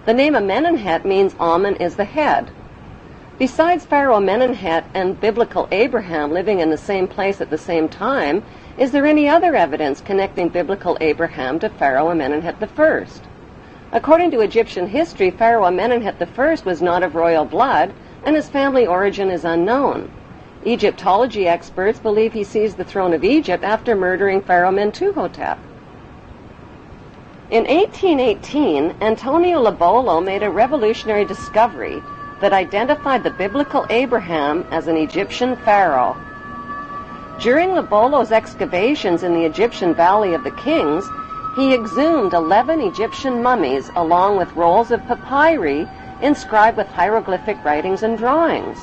The name Amenemhet means Amen is the head. Besides Pharaoh Amenemhet and biblical Abraham living in the same place at the same time, is there any other evidence connecting biblical Abraham to Pharaoh Amenemhet I? According to Egyptian history, Pharaoh Amenemhet I was not of royal blood, and his family origin is unknown. Egyptology experts believe he seized the throne of Egypt after murdering Pharaoh Mentuhotep. In 1818, Antonio Lobolo made a revolutionary discovery that identified the biblical Abraham as an Egyptian pharaoh. During Lobolo's excavations in the Egyptian Valley of the Kings, he exhumed 11 Egyptian mummies along with rolls of papyri inscribed with hieroglyphic writings and drawings.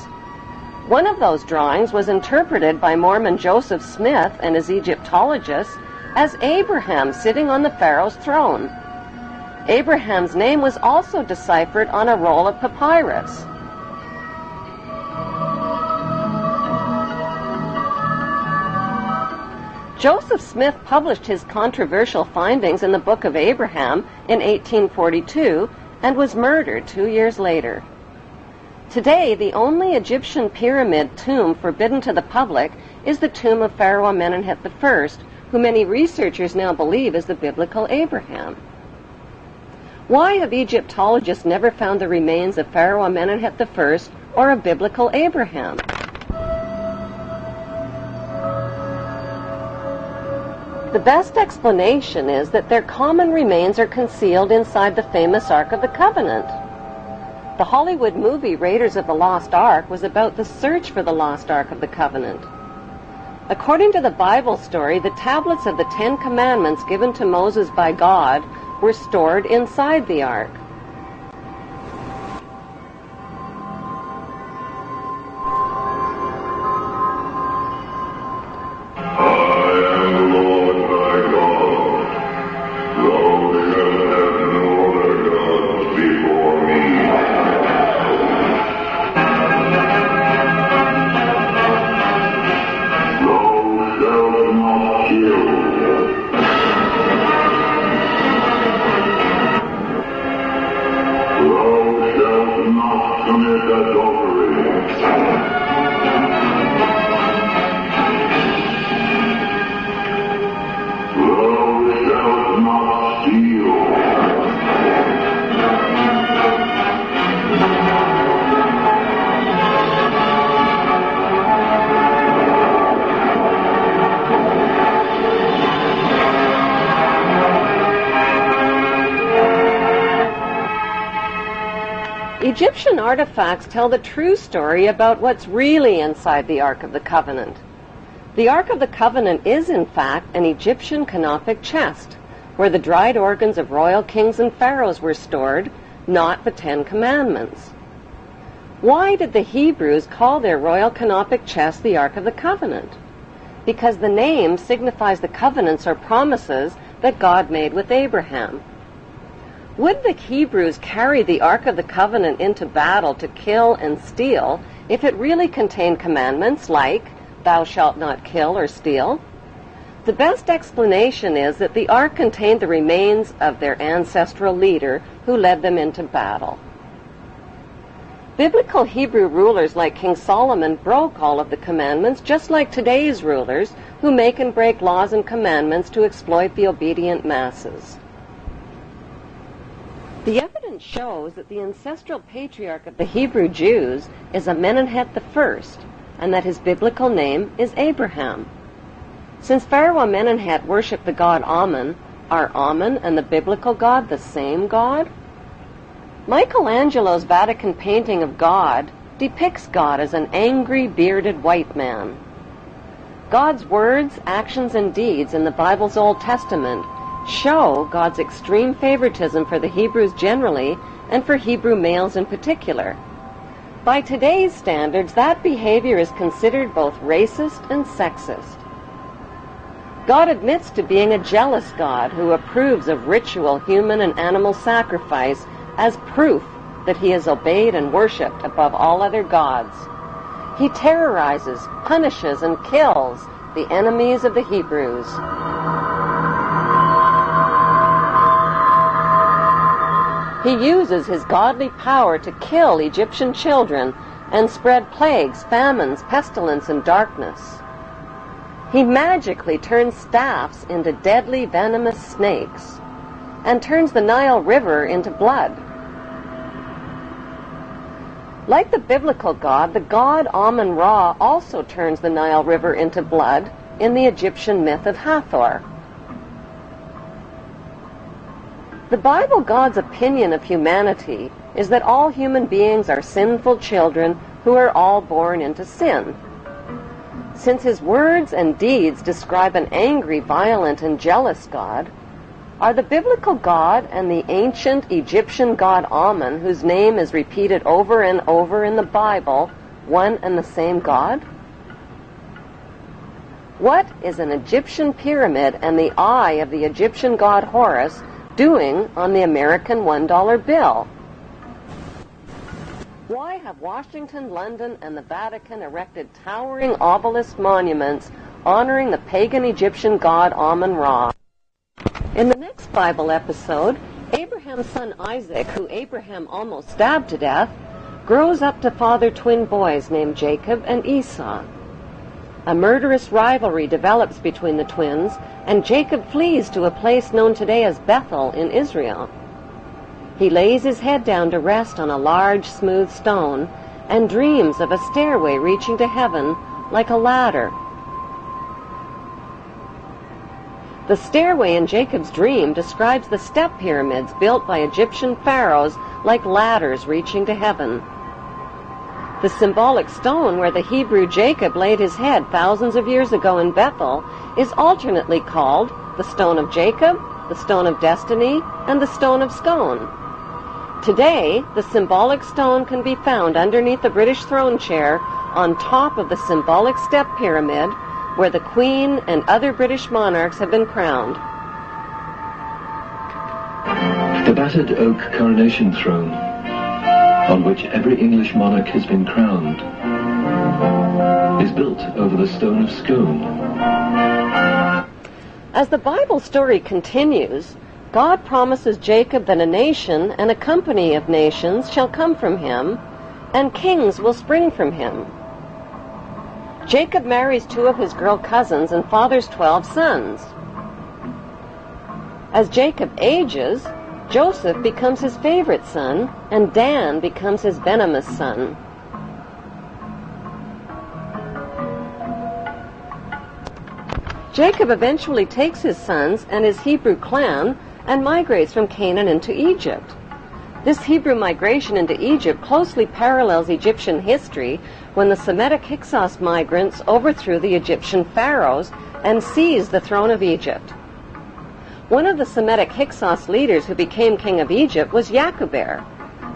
One of those drawings was interpreted by Mormon Joseph Smith and his Egyptologists as Abraham sitting on the pharaoh's throne. Abraham's name was also deciphered on a roll of papyrus. Joseph Smith published his controversial findings in the Book of Abraham in 1842 and was murdered 2 years later. Today, the only Egyptian pyramid tomb forbidden to the public is the tomb of Pharaoh Amenemhet I, who many researchers now believe is the biblical Abraham. Why have Egyptologists never found the remains of Pharaoh Amenemhet I or a biblical Abraham? The best explanation is that their common remains are concealed inside the famous Ark of the Covenant. The Hollywood movie Raiders of the Lost Ark was about the search for the lost Ark of the Covenant. According to the Bible story, the tablets of the 10 Commandments given to Moses by God were stored inside the Ark. Egyptian artifacts tell the true story about what's really inside the Ark of the Covenant. The Ark of the Covenant is, in fact, an Egyptian canopic chest, where the dried organs of royal kings and pharaohs were stored, not the 10 Commandments. Why did the Hebrews call their royal canopic chest the Ark of the Covenant? Because the name signifies the covenants or promises that God made with Abraham. Would the Hebrews carry the Ark of the Covenant into battle to kill and steal if it really contained commandments like, "Thou shalt not kill or steal"? The best explanation is that the Ark contained the remains of their ancestral leader who led them into battle. Biblical Hebrew rulers like King Solomon broke all of the commandments, just like today's rulers who make and break laws and commandments to exploit the obedient masses. The evidence shows that the ancestral patriarch of the Hebrew Jews is Amenemhet I, and that his biblical name is Abraham. Since Pharaoh Amenemhet worshipped the god Amen, are Amen and the biblical God the same God? Michelangelo's Vatican painting of God depicts God as an angry, bearded white man. God's words, actions, and deeds in the Bible's Old Testament show God's extreme favoritism for the Hebrews generally and for Hebrew males in particular. By today's standards, that behavior is considered both racist and sexist. God admits to being a jealous God who approves of ritual human and animal sacrifice as proof that he is obeyed and worshipped above all other gods. He terrorizes, punishes, and kills the enemies of the Hebrews. He uses his godly power to kill Egyptian children and spread plagues, famines, pestilence, and darkness. He magically turns staffs into deadly venomous snakes and turns the Nile River into blood. Like the biblical god, the god Amun-Ra also turns the Nile River into blood in the Egyptian myth of Hathor. The Bible God's opinion of humanity is that all human beings are sinful children who are all born into sin. Since his words and deeds describe an angry, violent, and jealous God, are the biblical God and the ancient Egyptian god Amun, whose name is repeated over and over in the Bible, one and the same God? What is an Egyptian pyramid and the eye of the Egyptian god Horus doing on the American $1 bill? Why have Washington, London, and the Vatican erected towering obelisk monuments honoring the pagan Egyptian god Amun-Ra? In the next Bible episode, Abraham's son Isaac, who Abraham almost stabbed to death, grows up to father twin boys named Jacob and Esau. A murderous rivalry develops between the twins, and Jacob flees to a place known today as Bethel in Israel. He lays his head down to rest on a large, smooth stone and dreams of a stairway reaching to heaven like a ladder. The stairway in Jacob's dream describes the step pyramids built by Egyptian pharaohs like ladders reaching to heaven. The symbolic stone where the Hebrew Jacob laid his head thousands of years ago in Bethel is alternately called the Stone of Jacob, the Stone of Destiny, and the Stone of Scone. Today, the symbolic stone can be found underneath the British throne chair on top of the symbolic step pyramid where the Queen and other British monarchs have been crowned. The battered oak coronation throne, on which every English monarch has been crowned, is built over the Stone of Scone. As the Bible story continues, God promises Jacob that a nation and a company of nations shall come from him, and kings will spring from him. Jacob marries 2 of his girl cousins and fathers 12 sons. As Jacob ages, Joseph becomes his favorite son, and Dan becomes his venomous son. Jacob eventually takes his sons and his Hebrew clan and migrates from Canaan into Egypt. This Hebrew migration into Egypt closely parallels Egyptian history when the Semitic Hyksos migrants overthrew the Egyptian pharaohs and seized the throne of Egypt. One of the Semitic Hyksos leaders who became king of Egypt was Yacuber.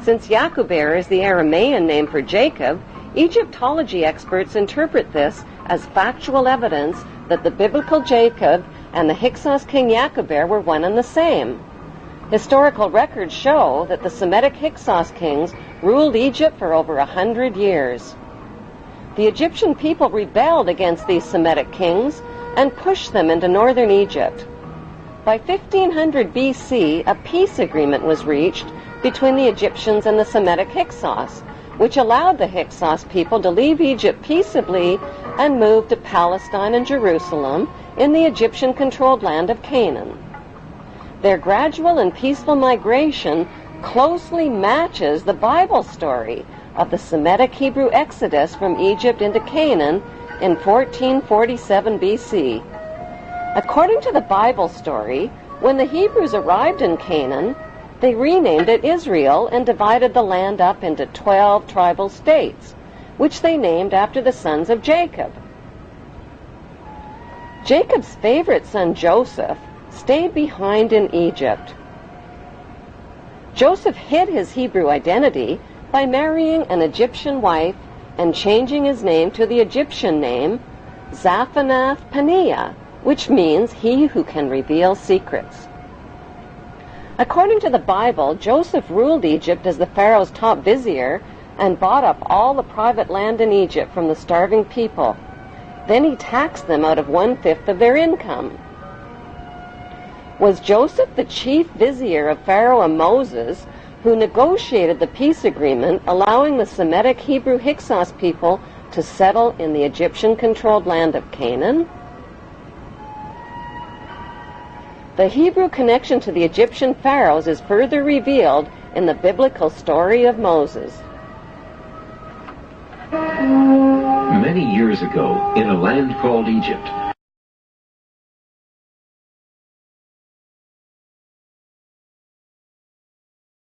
Since Yacuber is the Aramean name for Jacob, Egyptology experts interpret this as factual evidence that the biblical Jacob and the Hyksos king Yacuber were one and the same. Historical records show that the Semitic Hyksos kings ruled Egypt for over 100 years. The Egyptian people rebelled against these Semitic kings and pushed them into northern Egypt. By 1500 BC, a peace agreement was reached between the Egyptians and the Semitic Hyksos, which allowed the Hyksos people to leave Egypt peaceably and move to Palestine and Jerusalem in the Egyptian-controlled land of Canaan. Their gradual and peaceful migration closely matches the Bible story of the Semitic Hebrew exodus from Egypt into Canaan in 1447 BC. According to the Bible story, when the Hebrews arrived in Canaan, they renamed it Israel and divided the land up into 12 tribal states, which they named after the sons of Jacob. Jacob's favorite son Joseph stayed behind in Egypt. Joseph hid his Hebrew identity by marrying an Egyptian wife and changing his name to the Egyptian name Zaphanath-Paneah, which means he who can reveal secrets. According to the Bible, Joseph ruled Egypt as the Pharaoh's top vizier and bought up all the private land in Egypt from the starving people. Then he taxed them out of 1/5 of their income. Was Joseph the chief vizier of Pharaoh and Moses, who negotiated the peace agreement allowing the Semitic Hebrew Hyksos people to settle in the Egyptian-controlled land of Canaan? The Hebrew connection to the Egyptian pharaohs is further revealed in the biblical story of Moses. Many years ago, in a land called Egypt,